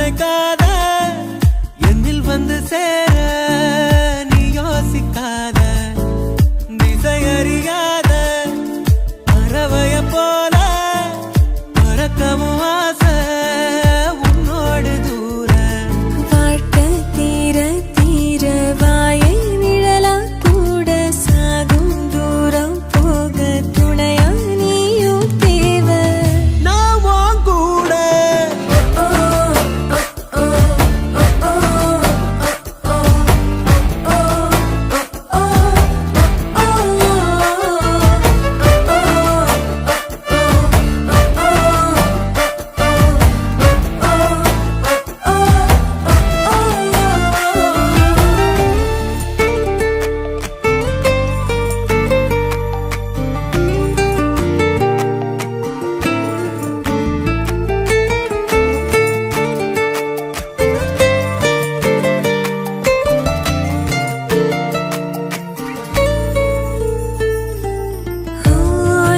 நினைக்காத என்னில் வந்து சேர நீ யோசிக்காத திசை அறியாத பறவைய போல பறக்கவும் ஆசை உன்னோடு தூர வாழ்க்கை தீர தீர வாயை நிழலா கூட சாகும் தூரம் போக துணையா நீயும் தேவை நான் உன் கூட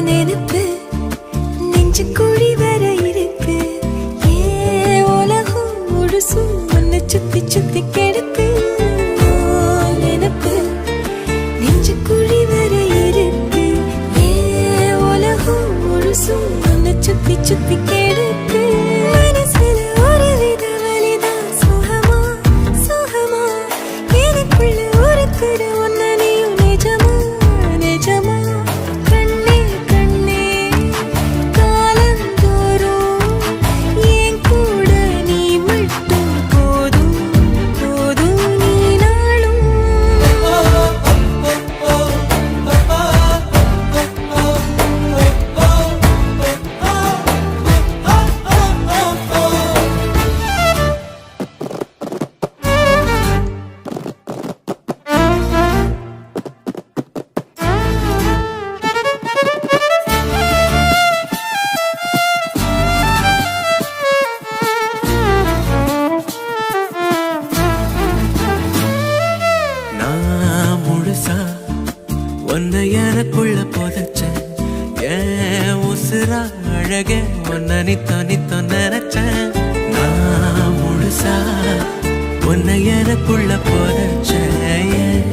நினைப்பு நெஞ்சு கூடி வர இருக்கு ஏ உலகம் முழுசும் உன்னை சுத்தி சுத்தி கெடுக்கு நினைப்பு நெஞ்சு கூடி வர இருக்கு ஏ உலகம் முழுசும் உன்னை சுத்தி சுத்தி கெடுக்கு மனசுல ஒரு வித வலிதான் சுகமா சுகமா எனக்குள்ள ஒருத்தர் உன்னை நீயும் நிஜமா நிஜமா கண்ணே கண்ணே காலந்தோறும் என் கூட நீ மட்டும் போதும் போதும் நீ நாளும் நான் முழுசா உன்னை எனக்குள்ள புதைச்சேன் ஏன் உசுரா அழகே உன்னை நித்தோ நினைச்சேன் நான் முழுசா உன்னை எனக்குள்ள புதைச்சேன் ஏன்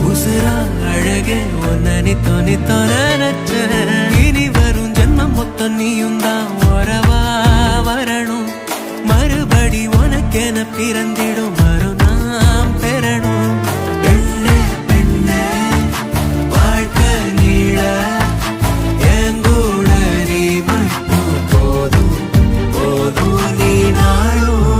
உசுரா அழகே உன்னை நித்தோ நினைச்சேன் இனி வரும் ஜென்மம் மொத்தம் நீயும் தான் உறவா வரணும் மறுபடி உனக்கென பிறந்திடும் மறுநாம் பெறணும் பெண்ணே பெண்ணே வாழ்க்கை நீள என் கூட நீ மட்டும் போதும் போதும் நீ நாளும்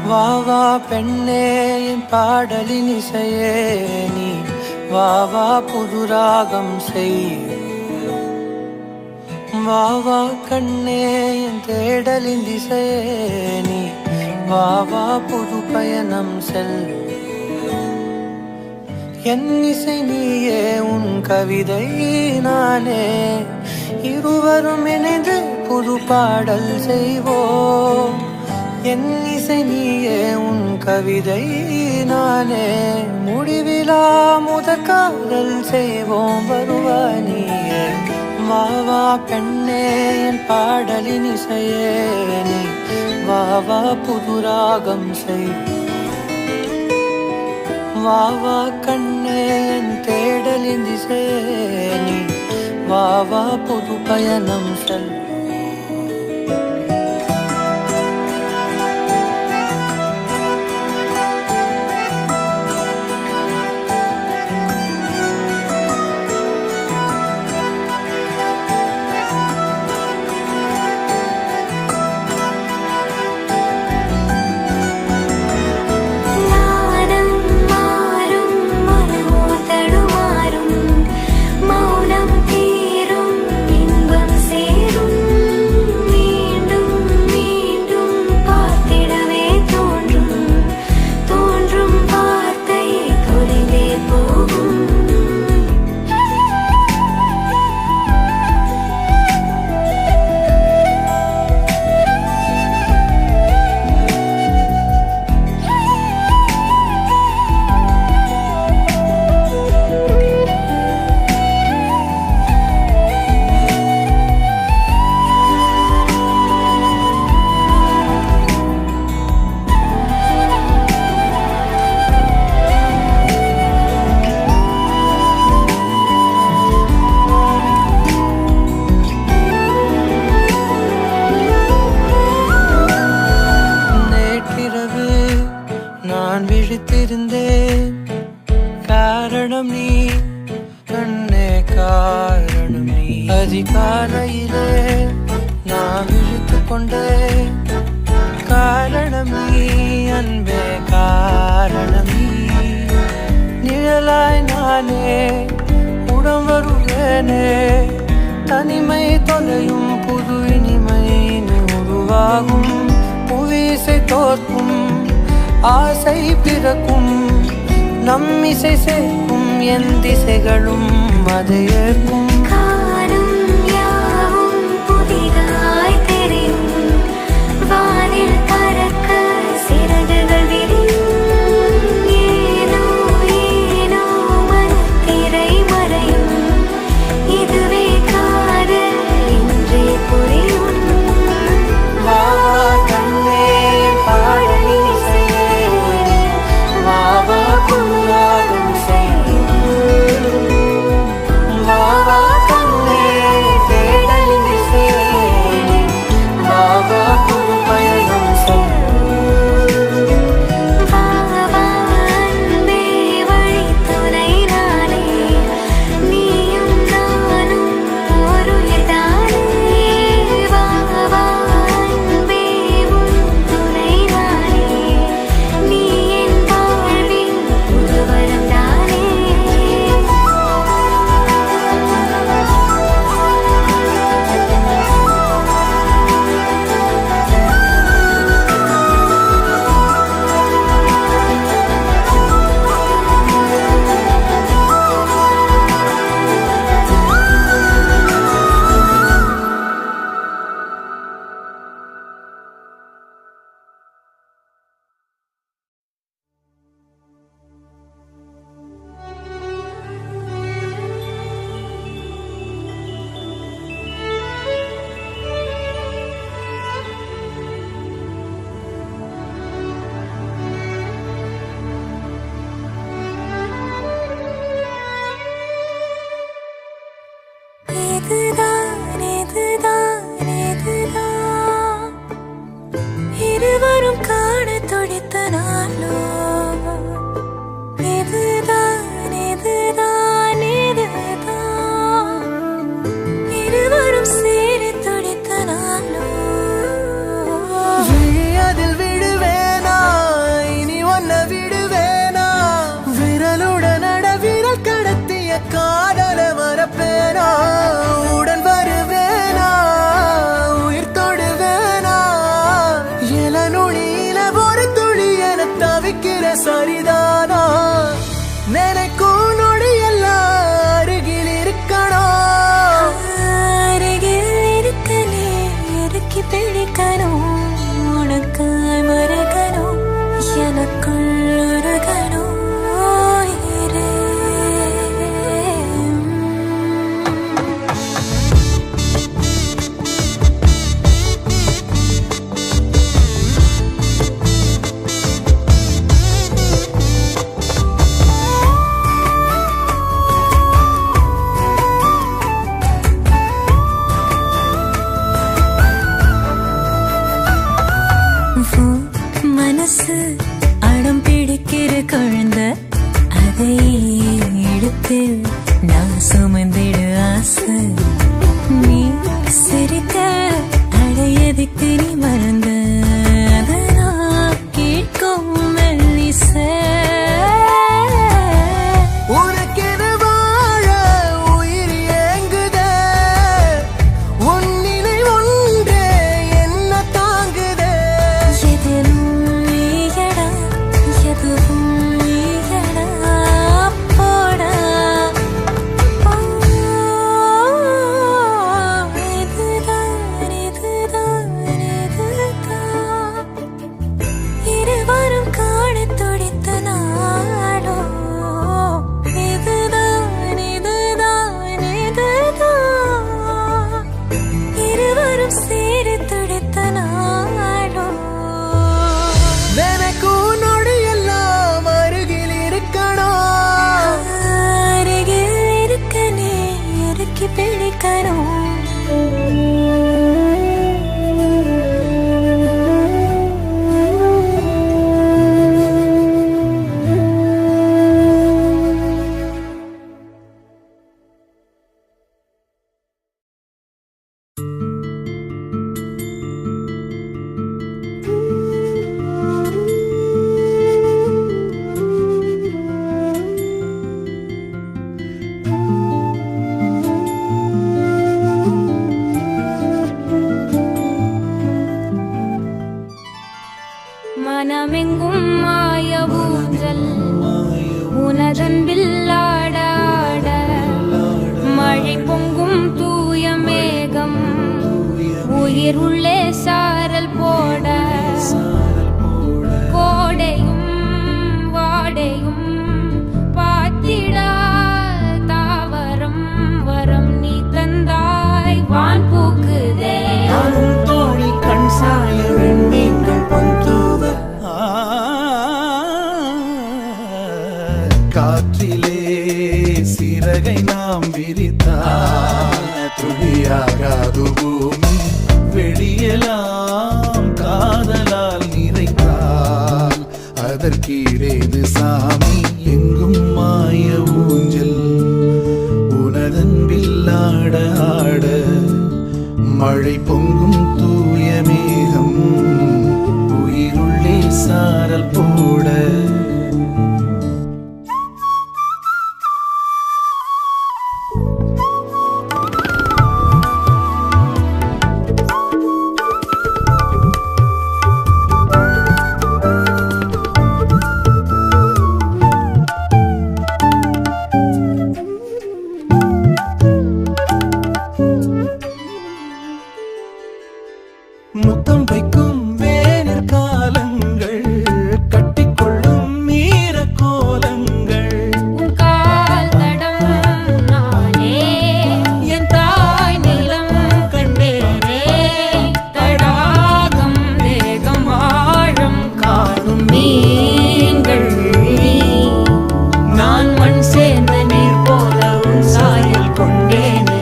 வா வா பெண்ணே என் பாடலின் இசையே நீ வா வா புது ராகம் செய் வா வா கண்ணே என் தேடலின் திசையே நீ வா வா புது பயணம் செல் என் இசை நீயே உன் கவிதை நானே இருவரும் இணைந்து புது பாடல் செய்வோம் என் இசை நீயே உன் கவிதை நானே முடிவிலா முதற்காதல் செய்வோம் வருவா நீயே வா வா பெண்ணே என் பாடலின் இசையே நீ வா வா புது ராகம் செய் வா வா கண்ணே என் தேடலின் திசையே நீ வா வா புது பயணம் செல் நாதம் மாறும் மனமோ தடுமாறும் மௌனம் தீரும் இன்பம் சேரும் மீண்டும் மீண்டும் பார்த்திடவே தோன்றும் தோன்றும் வார்த்தை தொலைவே போகும் நேற்றிரவு நான் விழித்திருந்தேன் காரணம் நீ கண்ணே காரணம் நீ அதிகாலையிலே நான் விழித்துக் கொண்டேன் காரணம் நீ அன்பே காரணம் நீ நிழலாய் நானே உடம் வருவேனே தனிமை தொலையும் புது இனிமை நீ உருவாகும் புவிசை தோற்கும் ஆசை பிறக்கும் நம் இசை சேர்க்கும் என் திசைகளும் அதை ஏற்கும் காணும் யாவும் புதிதாய் தெரியும் வானில் பறக்க சிறகுகள் விரியும் ஏனோ ஏனோ மனத்திரை மறையும் இதுவே காதல் என்றே புரியும் வா வா கண்ணே பாடலின் இசையே வா வா புதுராகம் செய்யும் தூக்கி பிடிக்கணும். மனமெங்கும் மாய ஊஞ்சல் உனதன்பில் ஆட ஆட மழை பொங்கும் தூய மேகம் உயிர் உள்ளே சாரல் போட கோடையும் வாடையும் பாத்திடா தாவரம் வரம் நீ தந்தாய் வான் பூக்குதே தோழி கண் சாய வெண்மீன்கள் பொந்தூவ காற்றிலே சிறகை நாம் விரித்தால் துளியாகாது பூமி வெளியெல்லாம் காதலால் நிறைத்தால் அதற்கீடேது சாமி எங்கும் மாய ஊஞ்சல் உனதன்பில் ஆட ஆட மழை பொங்கும் தூய மேகம் உயிருள்ளே சாரல் போட முத்தம் வைக்கும் வேனிற் காலங்கள் கட்டிக்கொள்ளும் மீற கோலங்கள் உன் கால் தடம் நானே என் தாய் நிலம் கண்டேனே தடாகம் வேகம் ஆழம் காணும் மீன்கள் நான் மண் சேர்ந்த நீர் போல உன் சாயல் கொண்டேனே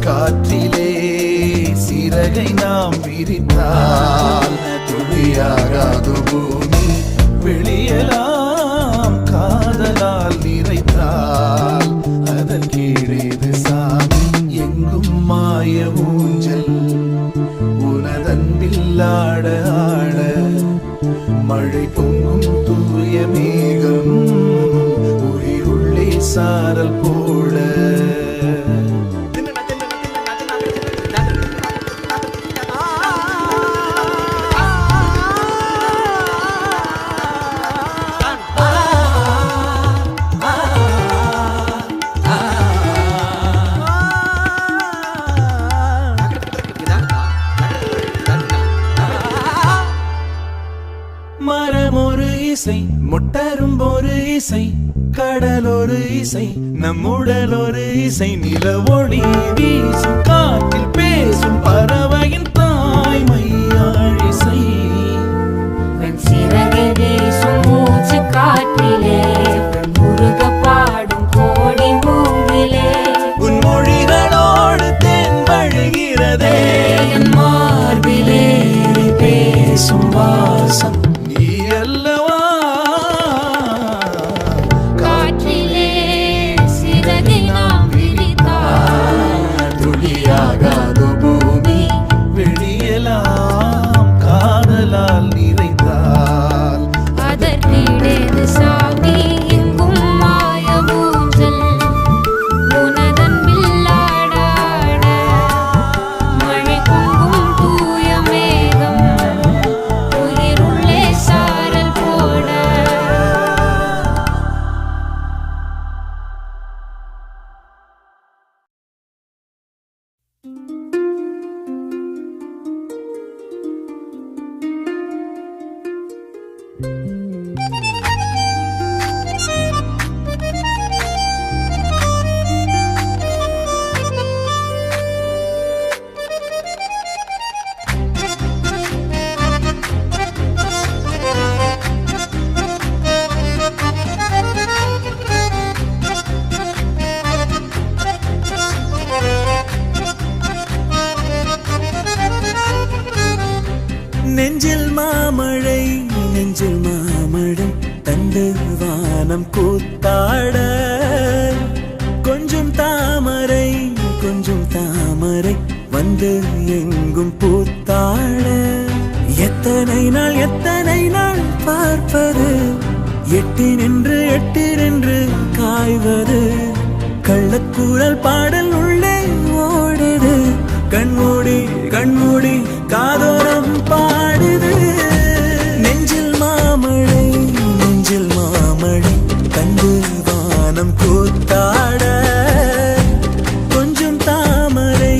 காற்றிலே சிறகை நாம் விரித்தால் துளியாகாது பூமி வெளியெல்லாம் காதலால் நிறைத்தால் அதன் கீழேது சாமி எங்கும் மாய ஊஞ்சல் உனதன்பில் ஆட ஆட மழை பொங்கும் தூய மேகம் உயிருள்ளே சாரல் போட மரம் ஒரு இசை முட்டரும் ஒரு இசை கடல் ஒரு இசை நம்முடல் ஒரு இசை நிலவொளி வீசும் காற்றில் பேசும் பறவையின் தாய்மையாழ் இசை சிறகை வீசும் மூச்சு காற்றிலே முருக பாடும் கோடி மூங்கிலே உன் மொழிகளோடு தேன் வழிகிறதே என் மார்பிலே பேசும் வாசம் நீ அல்லவா காற்றிலே சிறகை நாம் விரித்தால் துளியாகாது பூமி கூத்தாட கொஞ்சம் தாமரை கொஞ்சம் தாமரை வந்து எங்கும் பூத்தாட எத்தனை நாள் பார்ப்பது எட்டி நின்று காய்வது கள்ளக்கூறல் பாடல் உள்ளே ஓடுது கண்மூடி காதோரம் பாடுது நெஞ்சில் மாமழை கண்டு வானம் கூத்தாட கொஞ்சம் தாமரை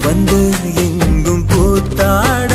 வந்து எங்கும் பூத்தாட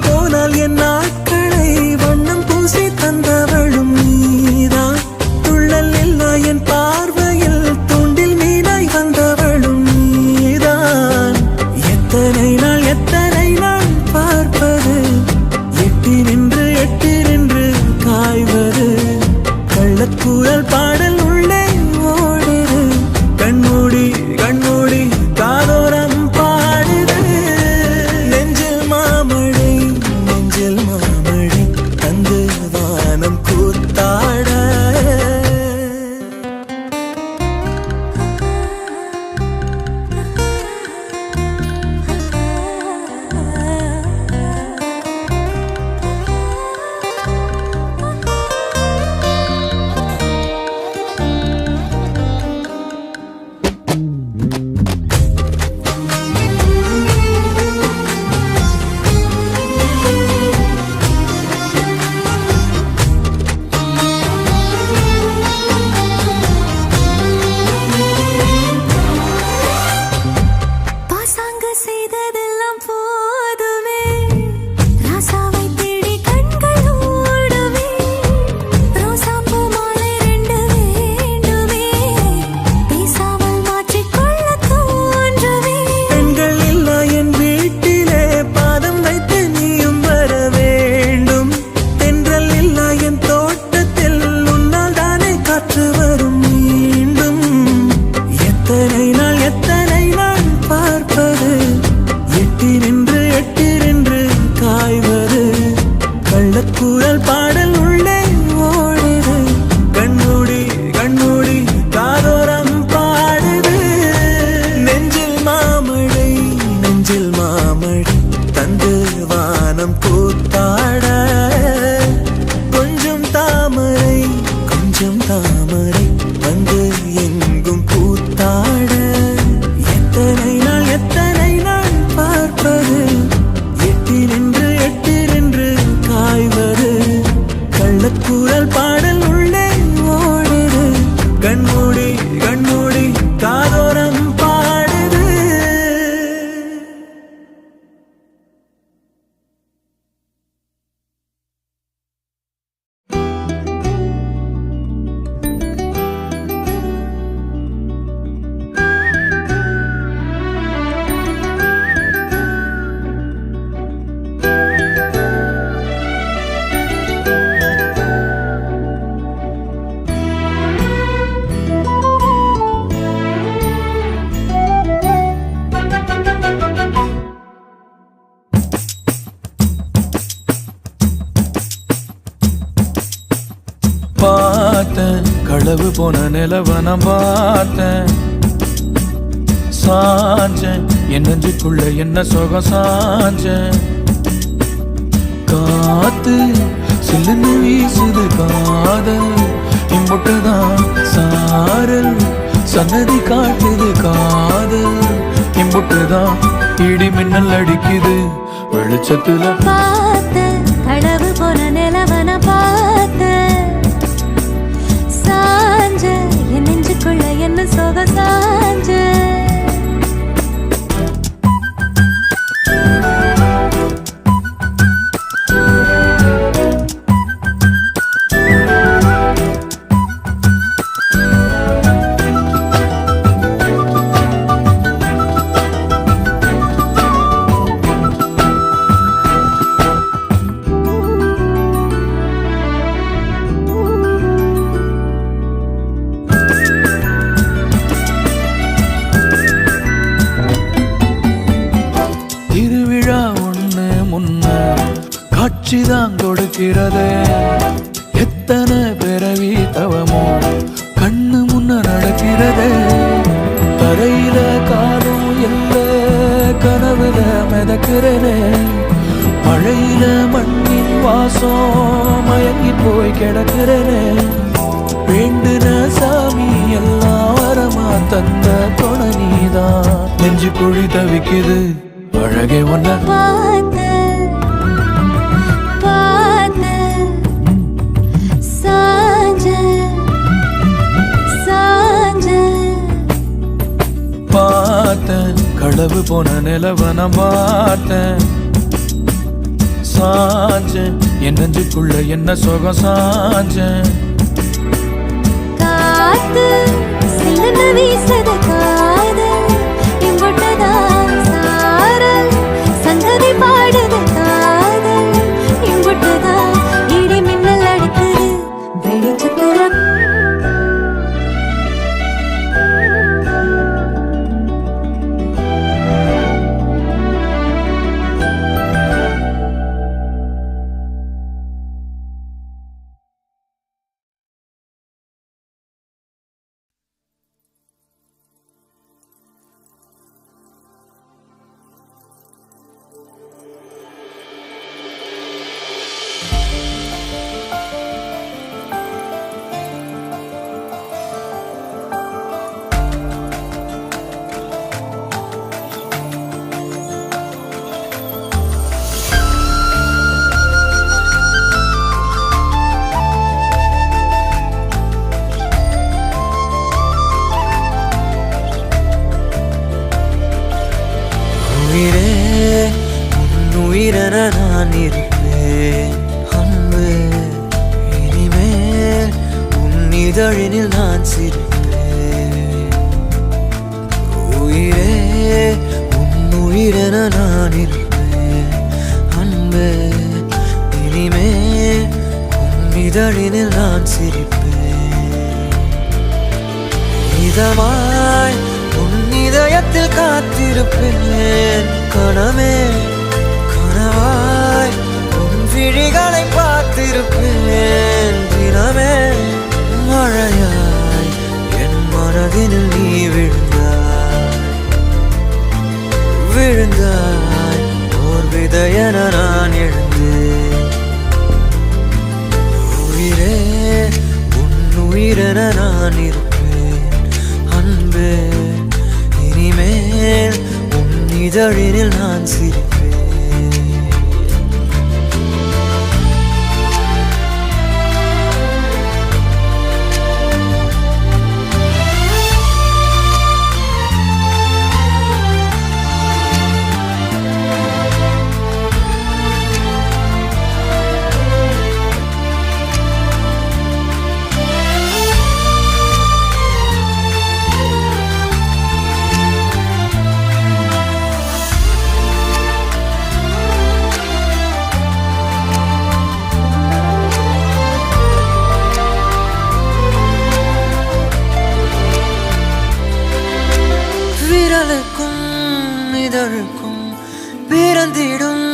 போனால் என் நாட்களை வண்ணம் பூசி தந்தவளும் நீதான் துள்ளல் இல்லா என் பார்வையில் தூண்டில் மீனாய் வந்தவளும் நீதான் எத்தனை நாள் பார்ப்பது எட்டி நின்று காய்வது கள்ளக்கூறல் பாடல் உள்ளே ஓடுது கண்மூடி காதோரம் பாடுது நெஞ்சில் மாமழை தந்து வானம் கூத்தாட எத்தனை நாள் பார்ப்பது எட்டி நின்று காய்வது கள்ளக்கூறல் பாடல் உள்ளே ஓடுது கண்மூடி காதோரம் பாடுது நெஞ்சில் மாமழை தந்து வானம் கூத்தாட கொஞ்சம் தாமரை வந்து எங்கும் பூத்தாட எத்தனை நாள் பார்ப்பது எட்டி நின்று காய்வது கள்ளக்கூறல் பாடல் உள்ளே ஓடுது கண்மூடி காதோரம் பாடுது பார்த்தேன் களவு போன நிலவன பார்த்தேன் சாஞ்சேன் என் நெஞ்சுக்குள்ள என்ன சுகம் சாஞ்சேன் காத்து சில்லுன்னு வீசுது காதல் இம்புட்டுதான் சாரல் சன்னதி காட்டுது காதல் இம்புட்டுதான் இடி மின்னல் அடிக்குது வெளிச்சத்துல பார்த்த களவு போன நிலவன பார்த்த நடக்கிறதே எத்தனை பிறவி தவமோ கண்ணு முன்ன நடக்கிறதே தரையில காலும் இல்ல கனவுல மிதக்கிறனே மழையில மண்ணின் வாசம் மயங்கி போய் கிடக்கிறனே வேண்டுன சாமி எல்லாம் வரமா தந்த துணை நீதான் நெஞ்சு குழி தவிக்குது அழகே ஒன்ன பார்த்தேன் களவு போன நிலவன பார்த்தேன் சாஞ்சேன் என் நெஞ்சுக்குள்ள என்ன சுகம் சாஞ்சேன் காத்து சிலந்து வீசத காதல் இம்புட்டதான் சாரல் சங்கதி பாடுத காதல் இம்புட்டதான் இடி மின்னல் அடிக்குது வெளிச்சத்துல உயிரென நான் இருப்பேன் அன்பு இனிமேல் உன் இதழினில் நான் சிரிப்பேன் உயிரே உன் உயிரென நான் இருப்பேன் அன்பு இனிமேல் உன் இதழினில் நான் சிரிப்பேன் இதமாய் உன் இதயத்தில் காத்திருப்பேன் கணமே கனவாய் உன் விழிகளை பார்த்திருப்பேன் தினமே மழையாய் என் மனதினில் நீ விழுந்தாய் ஓர் விதையென நான் எழுந்தேன் உயிரே உன் உயிரென நான் இருப்பேன் அன்பே இனிமேல் உன் இதழினில் நான் சிரிப்பேன் இதழுக்கும் பிறந்திடும்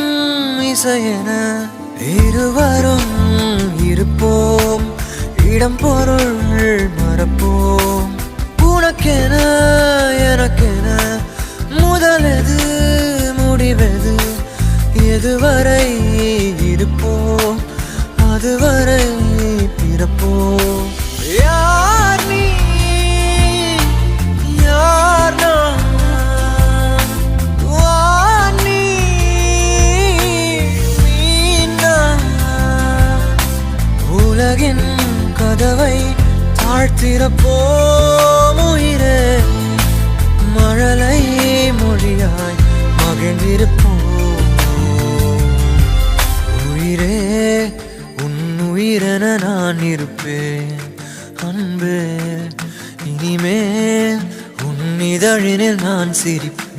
இசையென இருவரும் இருப்போம் இடம் பொருள் மறப்போம் உனக்கென எனக்கென முதலெது முடிவெது எதுவரை இருப்போம் அதுவரை பிறப்போம் யார் நீ யார் நான் உலகின் கதவை தாழ்த்திறப்போம் உயிரே மழலை மொழியாய் மகிழ்ந்திருப்போம் உயிரே உன் உயிரென நான் இருப்பேன் அன்பே இனிமேல் உன் இதழினில் நான் சிரிப்பேன்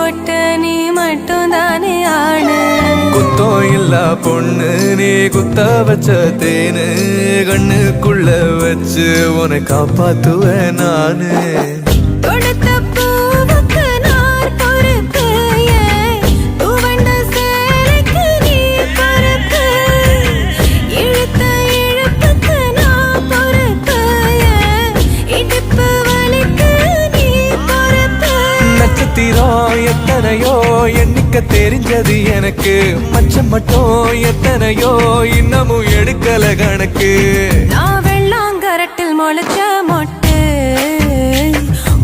போட்ட நீ மட்டும் தானே ஆணு. குத்தம் இல்ல பொண்ணு நீ குத்த வச்ச தேனு கண்ணுக்குள்ள வச்சு உன்னை காப்பாத்துவேன் நானு. தொடுத்த பூவுக்கு நார் பொறுப்பு, துவண்ட சேலைக்கு நீ பொறுப்பு, இழுத்த இழுப்புக்கு நான் பொறுப்பு, இடுப்பு வலிக்கு நீ பொறுப்பு. நட்சத்திரம் எத்தனையோ எண்ணிக்க தெரிஞ்சது எனக்கு, மச்சம் மட்டும் எத்தனையோ இன்னமும் எடுக்கல கணக்கு. நான் வெள்ளாங்கரட்டில் முளைச்ச மொட்டு,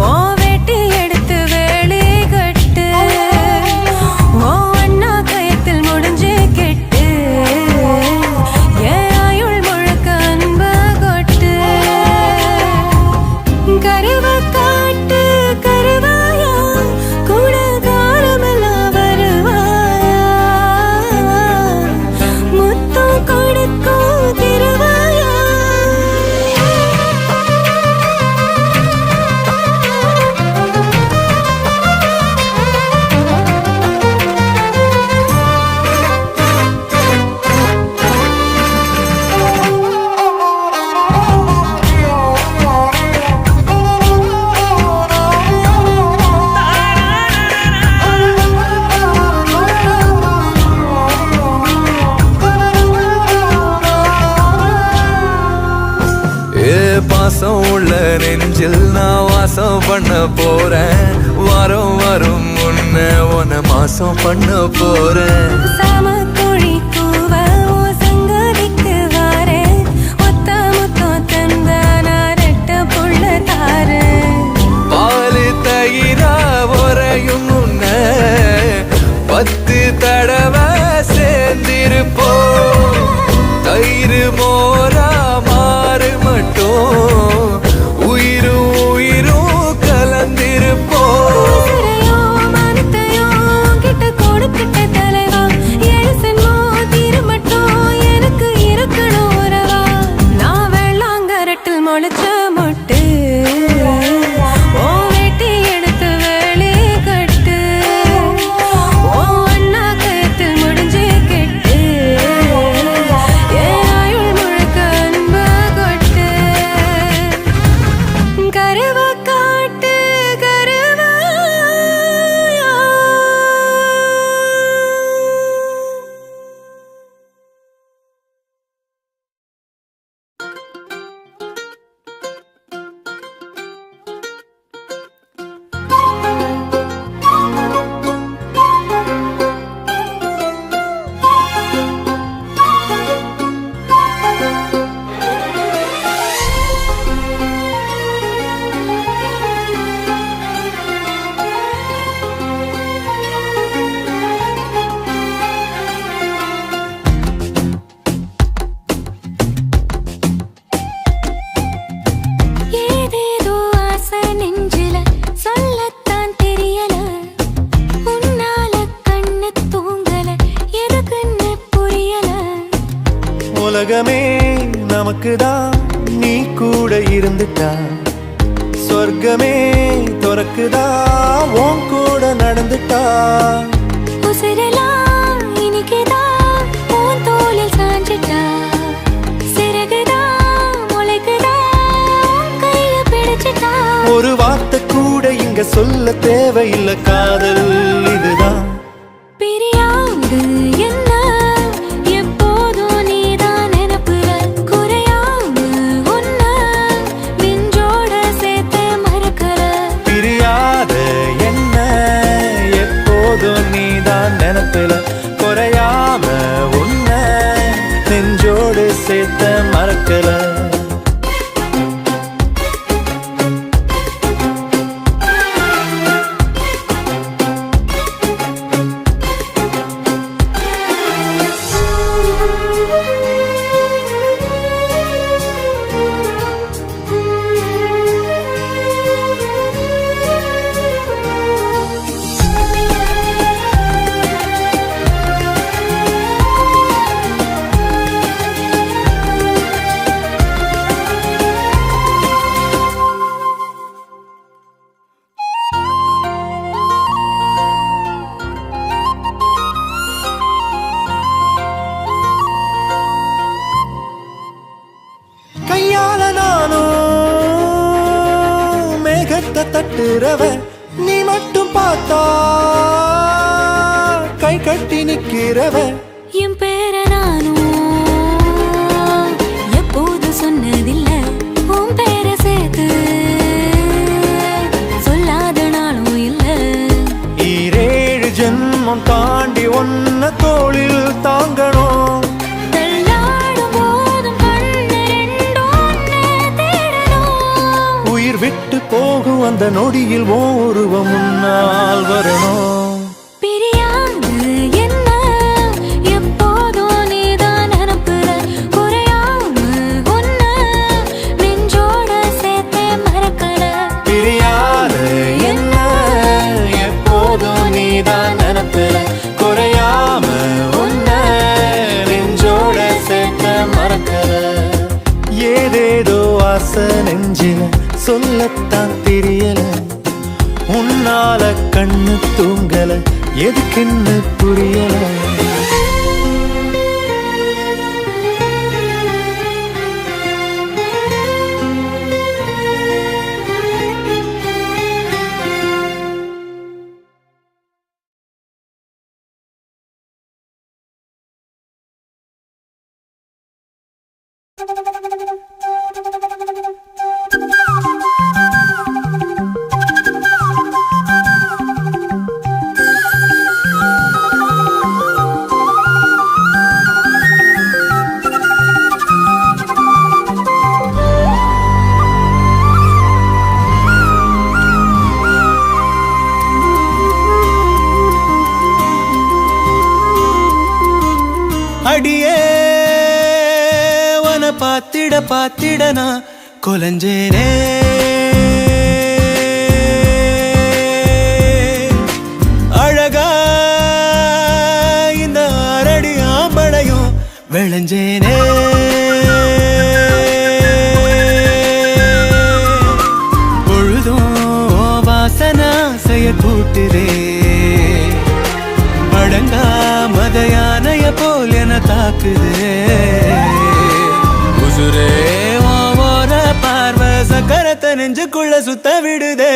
ஓ வேட்டி எடுத்து வேலி கட்டு, ஓ அண்ணா கயத்தில் முடிஞ்சு கெட்டு, ஏன் ஆயுள் முழுக்க அன்ப கொட்டு. கருவ காட்டு கருவாயா, கூட காலமெல்லாம் வருவாயா, முத்தம் கொடுக்கும் திருவாயா. பாசம் உள்ள நெஞ்சில் நான் வாசம் பண்ண போறேன், வாரம் வரும் முன்ன உன்னை மாசம் பண்ண போறேன். சாமக்கோழி கூவ ஓ சங்கதிக்கு வாரேன், ஒத்த முத்தம் தந்தானா ரெட்ட புள்ள தாரேன். பாலு தயிரா உரையும் முன்ன 10 தடவை சேர்ந்திருப்போம், தயிர் மோரா மாறு மட்டும் உயிரும் உயிரும் கலந்திருப்போம். உசிரையோ மனத்தையோ கிட்ட கொடுக்கிட்ட தலைவா, எழுசன்மோ தீரு மட்டும் எனக்கு இருக்கணும் உறவா. நான் வெள்ளாங்கரட்டில் முளைச்ச மொட்டு, ஓ வேட்டி எடுத்து வேலி கட்டு, ஓ அண்ணா கயத்தில் முடிஞ்சு கெட்டு, ஏன் ஆயுள் முழுக்க அன்ப கொட்டு. கருவ காட்டு கருவாயா. ஏதேதோ ஆசை நெஞ்சில சொல்லத்தான் தெரியல, உன்னால கண்ணு தூங்கல எதுக்குன்னு புரியல. உலகமே நமக்குதான் நீ கூட இருந்துட்டா, சொர்க்கமே துறக்குதா உன் கூட நடந்துட்டா. உசிரெல்லாம் இனிக்குதான் உன் தோளில் சாஞ்சிட்டா, சிறகுதான் முளைக்குதா உன் கைய பிடிச்சிட்டா. ஒரு வார்த்தை கூட இங்க சொல்ல தேவையில்லை, காதல் இதுதான். பிரியாது என்ன எப்போதும் நீதான் நினப்புல, குறையாம உன்ன நெஞ்சோட சேர்த்து மறக்கல. பிரியாத என்ன எப்போதும் நீதான் நினைப்பில, குறையாம உன்னை நெஞ்சோடு சேர்த்த மறக்கல. நிக்கிறவ நீ மட்டும் பார்த்தா கை கட்டி நிக்கிறவ என் பேர நானும் எப்போது சொன்னதில்லை உன் பேர சேர்த்து சொல்லாத நாளும் இல்லை ஈரேழு ஜென்மம் தாண்டி ஒன்ன தோளில் தாங்கணும் தள்ளாடும் போதும் கண்ணு ரெண்டும் உன்னை தேடணும் உயிர் விட்டு போகும் அந்த நொடியில் ஓருவம் முன்னால் வரணும் பிரியாது என்ன எப்போதும் நீதான் அனுப்புற குறையாம உன்னை நெஞ்சோட சேர்த்தே மறக்கல பிரியாத என்ன எப்போதும் நீதான் நினைப்புற குறையாம உன்னை நெஞ்சோட சேர்த்த மறக்கற ஏதேதோ ஆசை நெஞ்சில சொல்லத்தான் தெரியல உன்னால கண்ணு தூங்கல எதுக்குன்னு புரியல அடியே வன பாத்திட பாத்திட நான் கொலஞ்சேனே அழகா இந்த அரடி ஆம்பளையும் விளைஞ்சேனே பொழுதும் வாசனா செய்ய கூட்டுதே அடங்கா மத யானைய போல் என தாக்குதே உசுரே ஓர பார்வை சக்கரத்தை நெஞ்சுக்குள்ள சுத்த விடுதே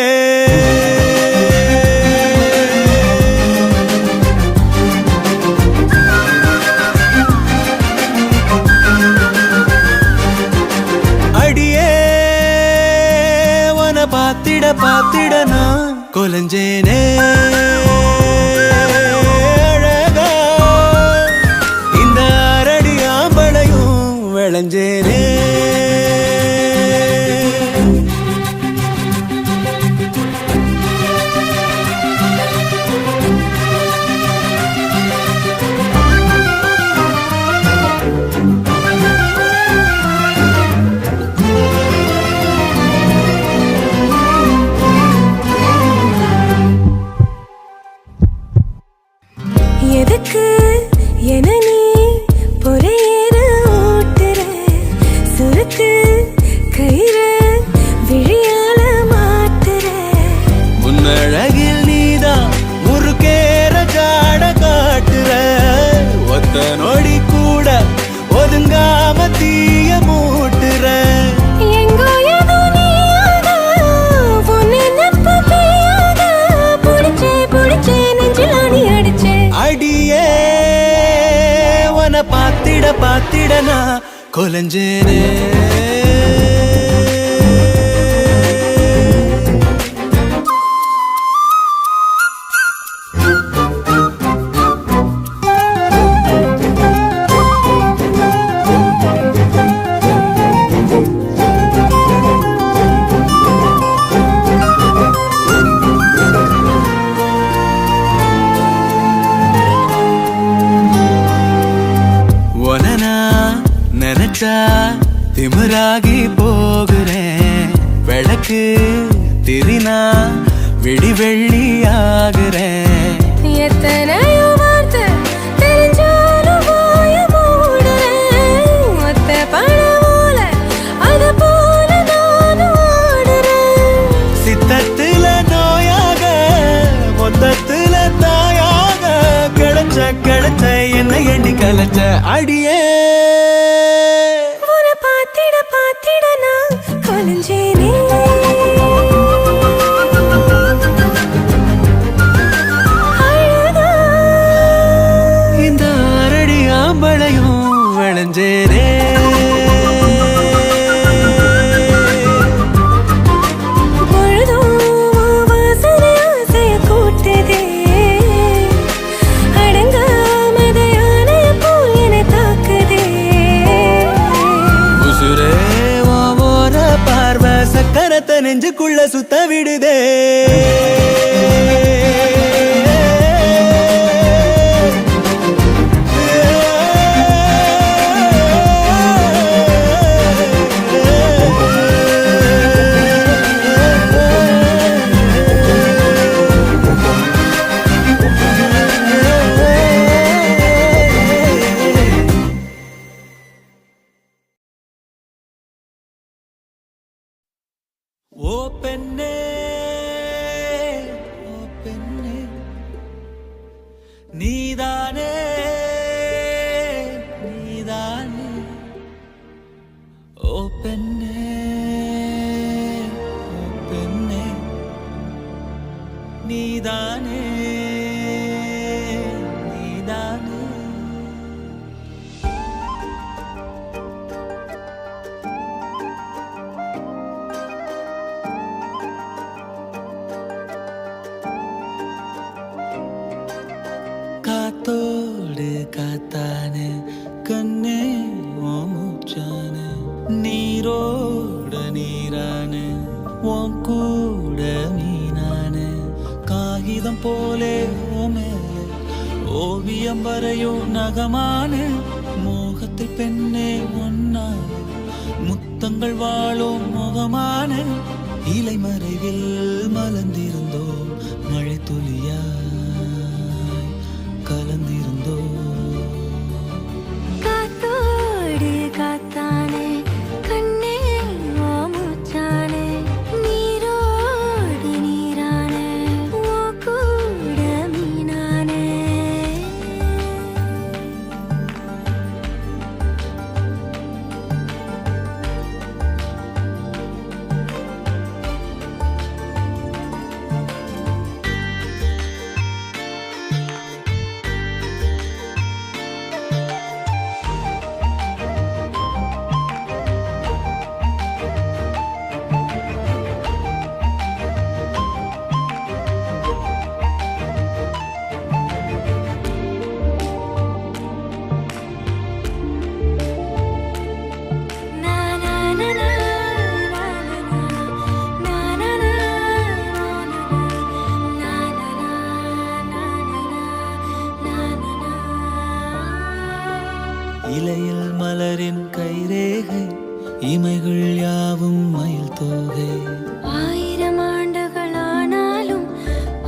அடியே வன பாத்திட பாத்திட நான் கொலஞ்சேனே விளைஞ்சேனே எதுக்கு என நீ பொறையேற ஓட்டுற சுருக்கு கயிற விழியால மாட்டுற உன்னழகில் நீதான் முறுக்கேற ஜாட காட்டுற ஒத்த நொடி கூட ஒதுங்காம தீய மூட்டுற எங்கோ ஏதோ நீயாக உன் நினைப்பு பெய்யாக பிடிச்சே நெஞ்சில் ஆணி அடிச்சே அடியே வன பாத்திட பாத்திட நான் கொலஞ்சேனே நினைச்சா திமிராகி போகிறேன் விளக்கு திரினா விடி வெள்ளி ஆகுறேன் எத்தனையோ வார்த்தை தெரிஞ்சாலும் வாய மூடுறேன் ஒத்த பணமோல அது போல நானும் ஆடுறேன் சித்தத்துல நோயாக மொத்தத்துல தாயாக கிடைச்ச என்ன எண்ணி கலைச்ச அடியே பாத்திட நான் கொலஞ்சேனே நெஞ்சுக்குள்ள சுத்த விடுதே ஓ பெண்ணே நீதானே நீதானே ஓ பெண்ணே நீதானே நீதானே காத்தோடு காத்தானே கண்ணே ஓ மூச்சானே நீரோடு நீரானே உன் கூட மீனானே காகிதம் போலே ஓ மேலே ஓவியம் வரையும் நகமானே மோகத்தில் பெண்ணே ஒன்னானே முத்தங்கள் வாழும் முகமானே இலை மறைவில் மலர்ந்திருந்தோம் மழை துளியா கலந்திருந்தோ காத்தோடு காத்தானே கண்ணே ஓ மூச்சானே நீரோடு நீரானே ஓ கூட மீனானே இலையில் மலரின் கைரேகை இமைகள் யாவும் மயில் தோகை 1000 ஆண்டுகள் ஆனாலும்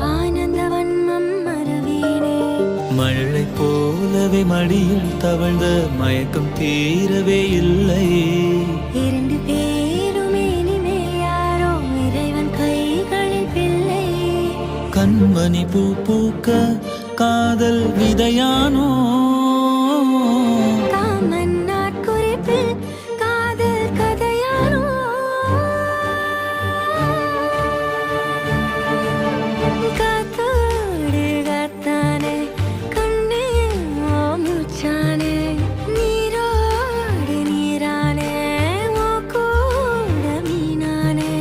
ஆனந்த வன்மம் மறவேனே மழை போலவே மடியில் தவழ்ந்த மயக்கம் தீரவே இல்லை 2 பேருமே இனிமேல் யாரோ இறைவன் கைகளில் பிள்ளை கண்மணி பூ பூக்க காதல் விதையானோ காமன் நாட்குறிப்பில் காதல் கதையானோ காத்தோடு காத்தானே கண்ணே ஓ மூச்சானே நீரோடு நீரானே ஓ கூட மீனானே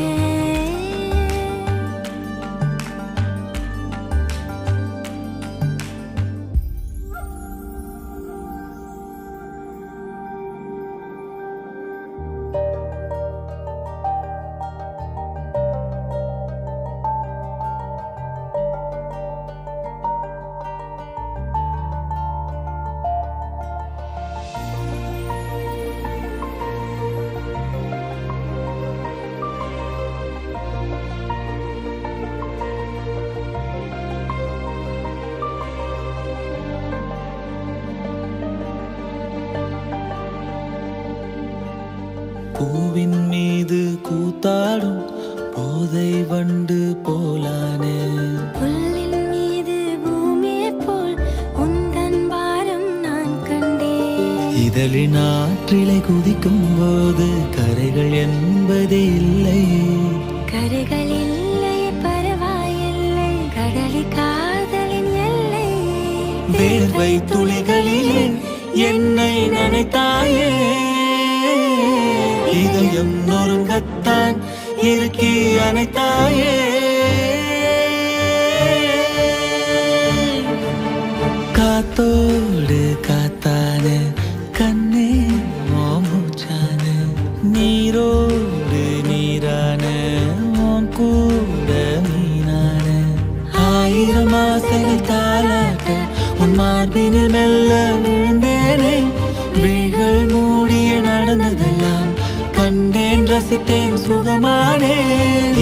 பூவின் மீது கூத்தாடும் போதை வண்டு போலானே புல்லின் மீது பூமியைப் போல் உந்தன் பாரம் நான் கண்டேன் இதழின் ஆற்றிலை குதிக்கும் போது கரைகள் என்பதே இல்லை கரைகள் இல்லை பரவாயில்லை கடலி காதலின் எல்லை வேர்வை துளிகளிலே என்னை நினைத்தாயே இதயம் நொறுங்கத்தான் இறுக்கி அணைத்தாயே காத்தோடு காத்தானே கண்ணே ஓ மூச்சானே நீரோடு நீரானே ஆயிரம் ஆசைகள் தாளாட்ட உன் மார்பினில் மெல்ல விழுந்தேனே. விழிகள் மூடிய நடந்ததெல்லாம் கண்டேன், ரசித்தேன், சுகமானே.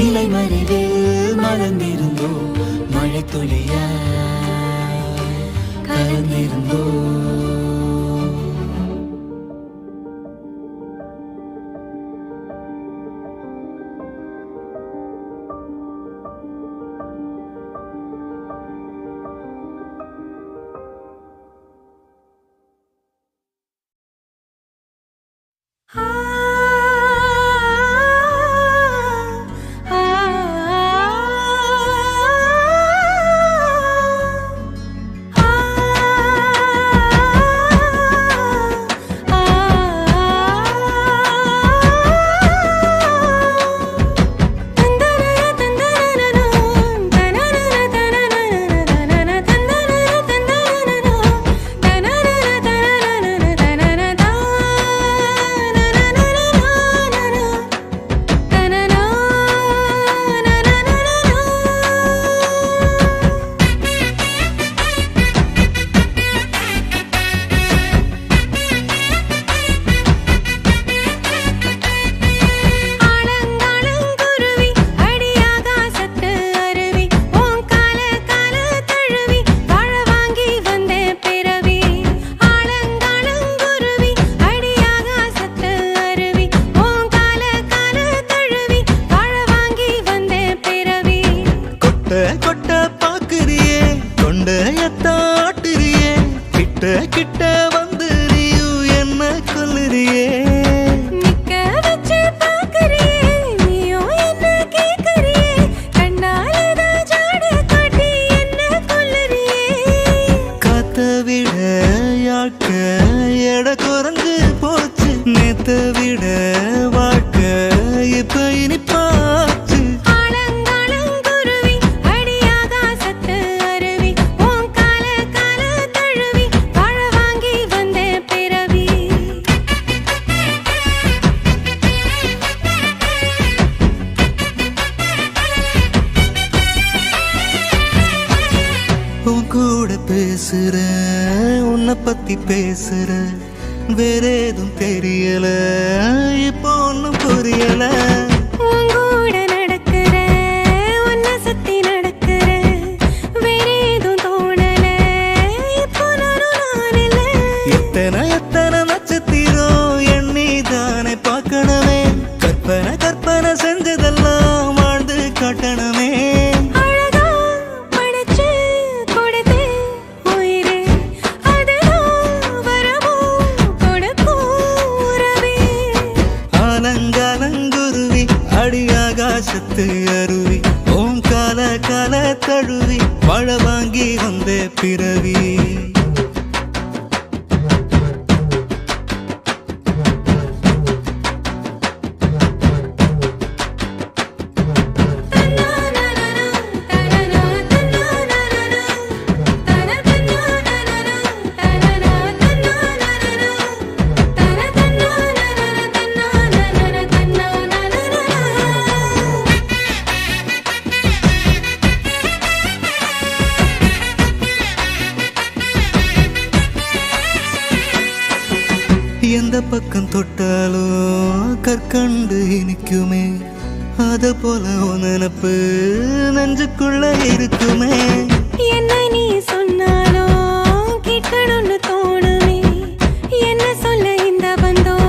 இலை மறைவில் மறந்திருந்தோ மழை துளியா கலந்திருந்தோ. உன்னை பத்தி பேசுற வேற ஏதும் தெரியல, இப்போ ஒன்னும் புரியல. உங்கூட நடக்கிற உன்னை சுத்தி நடக்கிற வேற ஏதும் தோணல, இப்போ நான் இல்ல. எத்தனை எத்தனை நட்சத்திரம் எண்ணி தானே பார்க்கணுமே, கற்பனை கற்பனை செஞ்சதெல்லாம் வாழ்ந்து காட்டணுமே. ஆகாசத்து அருவி ஓம் கால கால தழுவி வாழ வாங்கி வந்த பிறவி. எந்த பக்கம் தொட்டாலும் கற்கண்டு இனிக்குமே, அத போல நினப்பு நெஞ்சுக்குள்ள இருக்குமே. என்ன நீ சொன்னாலும் கேட்கணும்னு தோணுமே, என்ன சொல்ல இந்த பந்தம்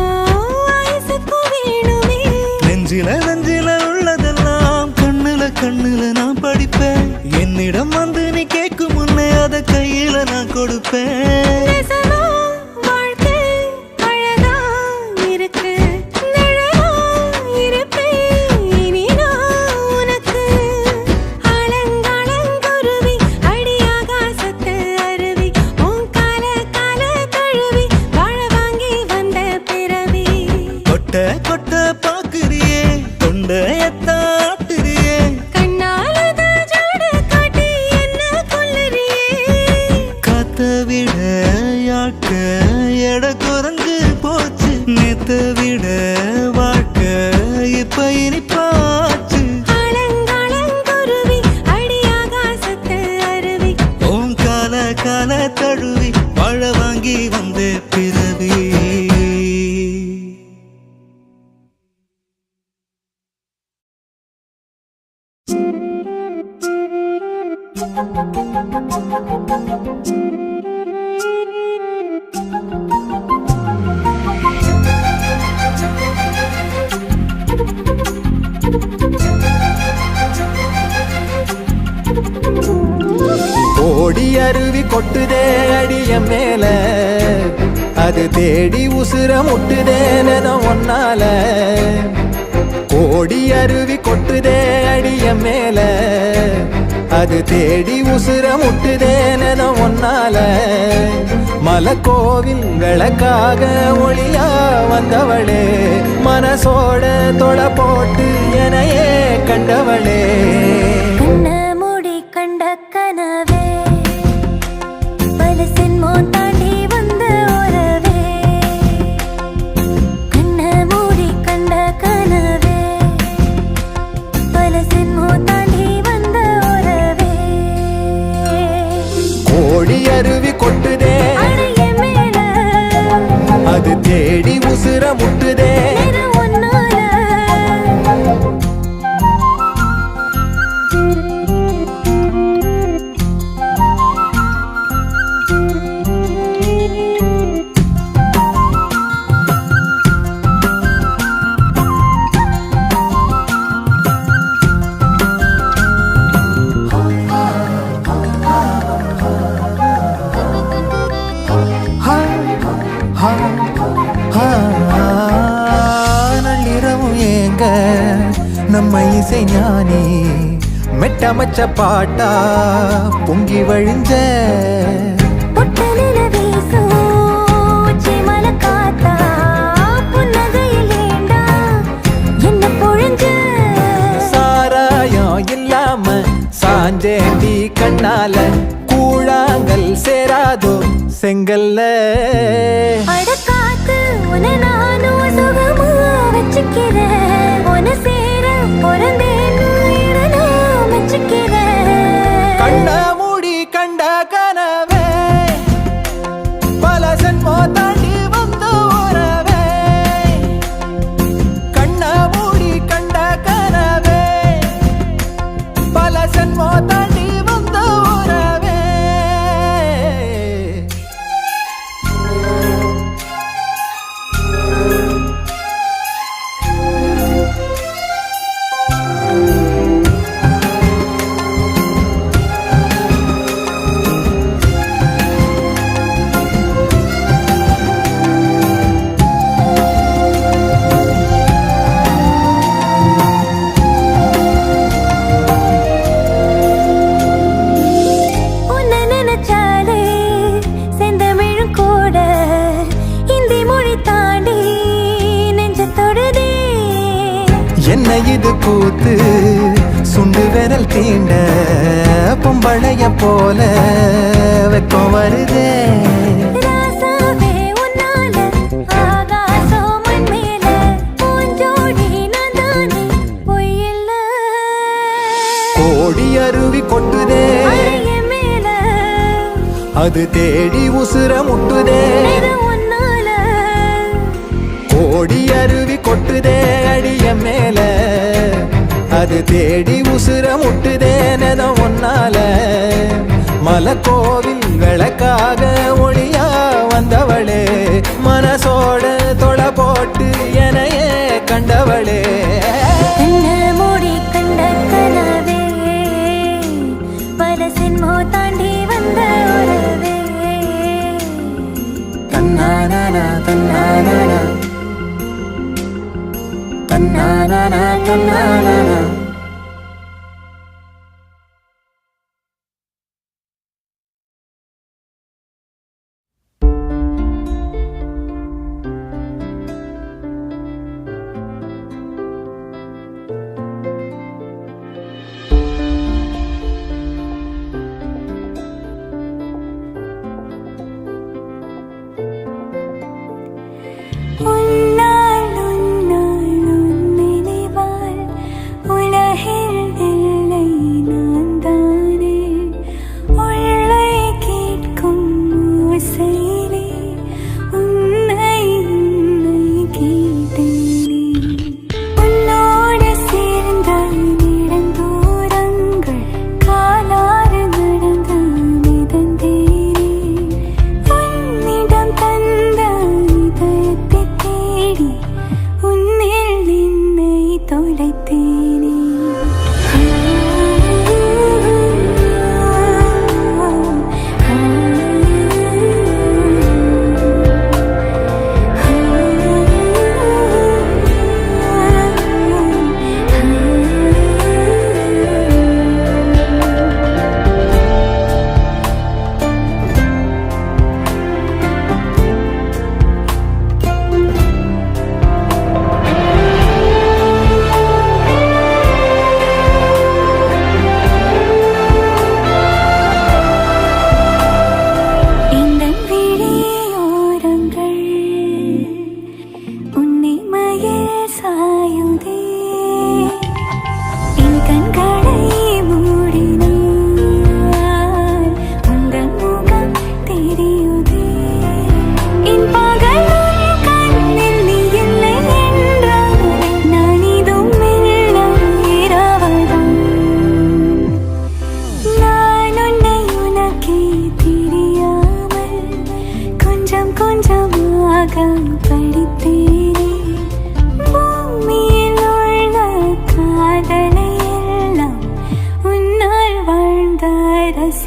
வயசுக்கு வேணுமே. நெஞ்சில நெஞ்சில உள்ளதெல்லாம் கண்ணுல கண்ணுல நான் படிப்பேன், என்னிடம் வந்து நீ கேட்கும் முன்னே அத கையில நான் கொடுப்பேன். கொட்ட பாக்குறியே தொண்டையத்தாட்டுறியே, கண்ணாலத ஜாட காட்டி என்ன கொல்லுறியே. காத்த விட யாக்க கால தழுவி வாழ வாங்கி வந்த பிறவி. ஓடி அருவி கொட்டுதே அடிய மேல, அது தேடி உசுர முட்டுதேன ஒன்னால. ஓடி அருவி கொட்டுதே அடிய மேல, அது தேடி உசுர முட்டுதேன ஒன்னால. மலக்கோவில்களுக்காக ஒளியா வந்தவளே, மனசோட தொலை போட்டு எனையே கண்டவளே. கண்ட கனவே பல சென்மோ தாண்டி வந்த உறவே. கண்ண மூடி கண்ட கனவே பல சென்மோ தாண்டி வந்த உறவே. கோடி அருவி கொட்டுதே அடைய மேல, அது தேடி உசுர முட்டுதே ஒன்னால. நள்ளிரவும் ஏங்க நம்ம இசை ஞானி மெட்டமச்ச பாட்டா பொங்கி வழிஞ்ச. பொட்டலில வீசும் உச்சி மலை காத்தா, புன்னகையில் ஏண்டா என்ன பொழிஞ்ச. சாராயம் இல்லாம சாஞ்சேண்டி கண்ணால, கூழாங்கல் சேராதோ செங்கல்ல. அடக்காத்து உன நானும் சுகமா வச்சுக்கிறேன், உன சேர பிறந்தேன்னு நான் வச்சுக்கிறேன். கண்ண மூடி கண்ட கனவே பல சென்மோ தாண்டி வந்த உறவே. கண்ண மூடி கண்ட கனவே பல சென்மோ தாண்டி வந்த உறவே. உன்னை நினைச்சாலே செந்தமிழும் கூட இந்தி மொழி தாண்டி நெஞ்ச தொடுதே. என்ன இது கூத்து சுண்டு விரல் தீண்ட, பொம்பளைய போல வெக்கம் வருதே. ராசாவே உன்னால ஆகாசம் மண் மேல, பூஞ்சோடி நான் தானே பொய்யில்ல. கோடி அருவி கொட்டுதே அடைய மேல, அது தேடி உசுர முட்டுதே. இது உன்னால. கோடி அருவி கொட்டுதே அடிய மேல, அது தேடி உசுர முட்டுதேன ஒன்னால. மலக்கோவில்களுக்காக ஒளியா வந்தவளே, மனசோட தொலை போட்டு எனையே கண்டவளே. கண்ண மூடி கண்ட கனவே பல சென்மோ தாண்டி வந்த உறவே. தன்னானா தன்னானா தன்னானா தன்னானா. உன்னாள் உன்னாள் உன் நினைவால்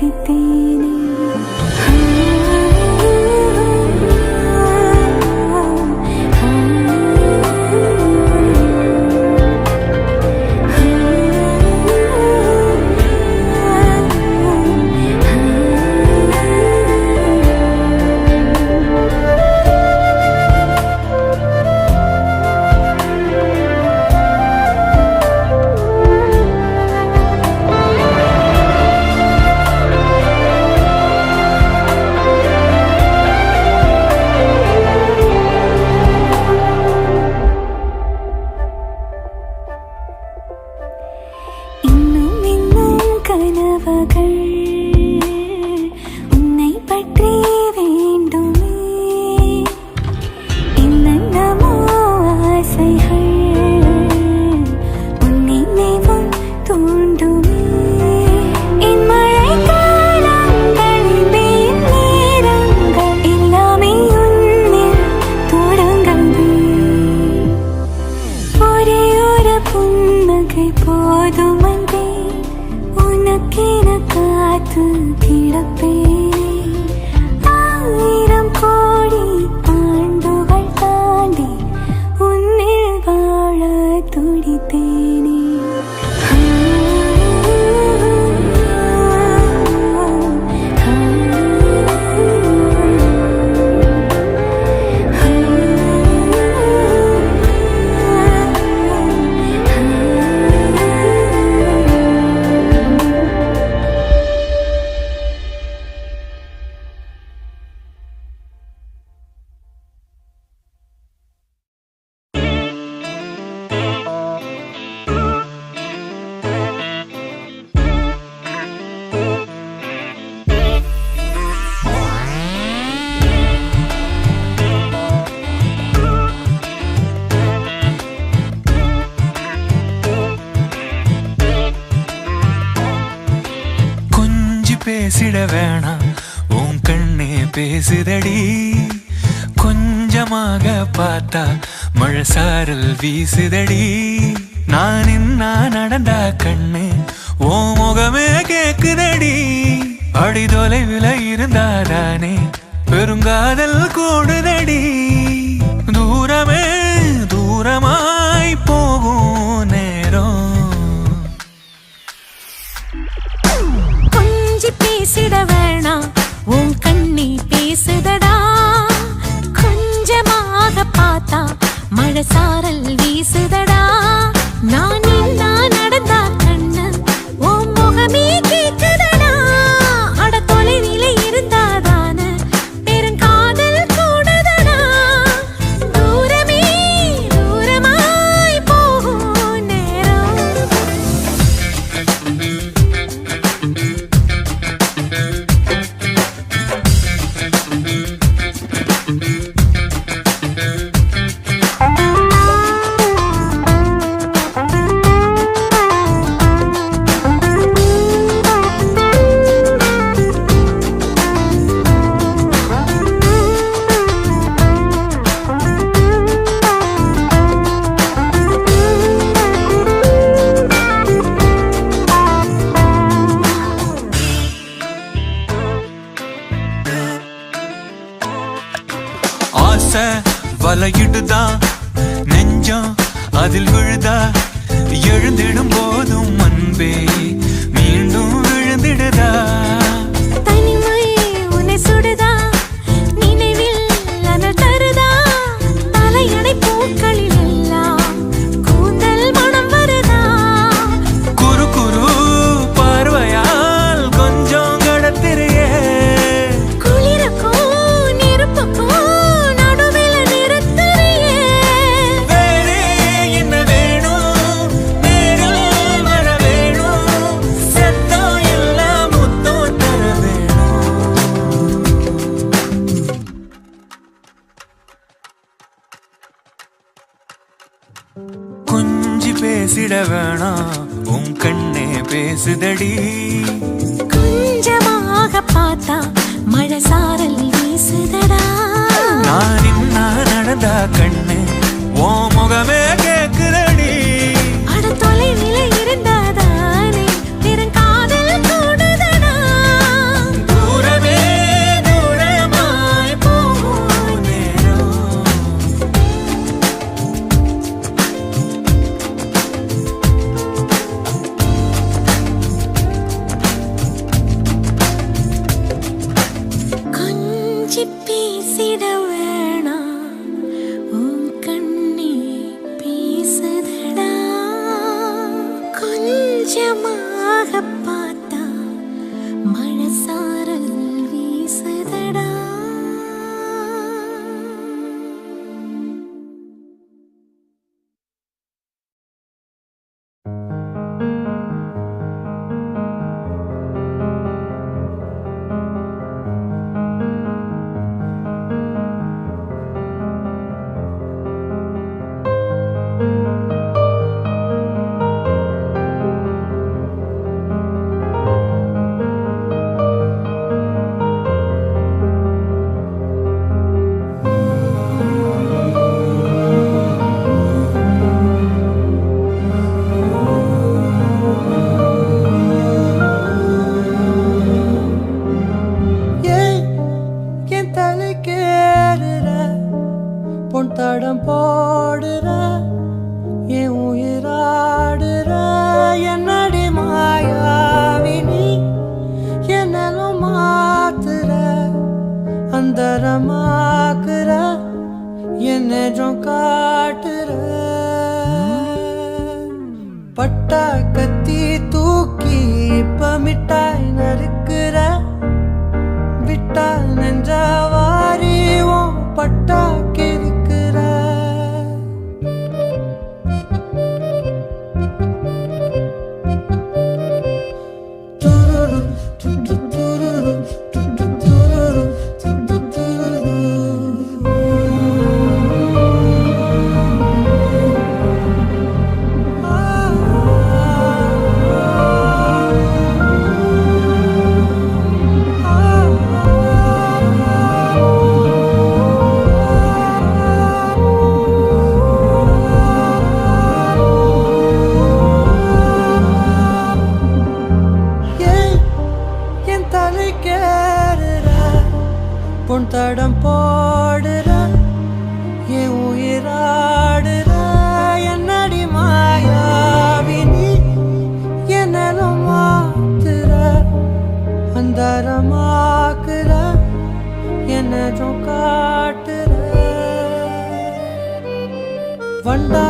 துடித்தேனே. இன்னும் இன்னும் கனவுகள் உன்னை பற்றி வேண்டுமே. என்னென்னமோ ஆசைகள் உன் நினைவும் தூண்டுமே. என் மழைக்காலங்களில் வெயில் நேரங்கள் எல்லாமே உன்னில் தொடங்கவே. ஒரே ஒரு புன்னகை போதும் அன்பே, உனக்கென காத்து கிடப்பேன். 1000 கோடி ஆண்டுகள் தாண்டி உன்னில் வாழ துடித்தேனே. பேசிட வேணாம் உன் கண்ணே பேசுதடி. கொஞ்சமாக பார்த்தா மழை சாரல் வீசுதடி. நான் என்ன நடந்தா கண்ணு ஓ முகமே கேக்குதடி. அடி தொலைவில் இருந்தாதானே பெருங்காதல் கூடுதடி. தூரமே தூரமாய் போகும் நேரம். பேசிட வேணாம் உன் கண்ணி பேசுதடா. கொஞ்சமாக பார்த்தா மழை சாரல் வீசுதடா. நான் என்ன நடந்தா கண்ணு உன் முகமே கேக்குதடா. அட தொலைவில இருந்தாதான பெருங்காதல் கூடுதடா. தூரமே தூரமாய் போகும் நேரம். வலையிடுதா நெஞ்சம் அதில் விழுதா. எழுந்திடும் போதும் அன்பே மீண்டும் விழுந்திடுதா. தனிமை உன்னை சுடுதா. நினைவில் அனல் தருதா. தலையணை பூக்களில் எல்லாம் கூந்தல் மனம் வருதா. குறு குறு பார்வையால் கொஞ்சம் கடத்திரியே. குளிருக்கும் நெருப்புக்கும் கொஞ்சி பேசிட வேணாம் உன் கண்ணே பேசுதடி. கொஞ்சமாக பார்த்தா மழை சாரல் வீசுதடா. நான் என்ன நடந்தா கண்ணு ஓ முகமே கேக்குதடி. அட தொலைவில இருந்தாதானே பெருங்காதல் கூடுதடா. கொஞ்சி பேசிட வேணாம் உன் கண்ணே பேசுதடா கொஞ்சமாக பார்த்தா மழசாரல் வீசுதடா தடம் போடுற என் உயிராடுற என்னடி மாயாவினி என்னலும் மாத்துற அந்தரமாக்குற என்னும் காட்டுற பட்டா கத்தி தூக்கி இப்ப மிட்டாய் நறுக்குற விட்டா நெஞ்சவாரி பட்டா கிறுக்குற தடம் போடுற என் உயிராடுற என்னடி மாயாவினி என்னலும் மாத்துற அந்தரமாக்குற என்னும் காட்டுற வண்டா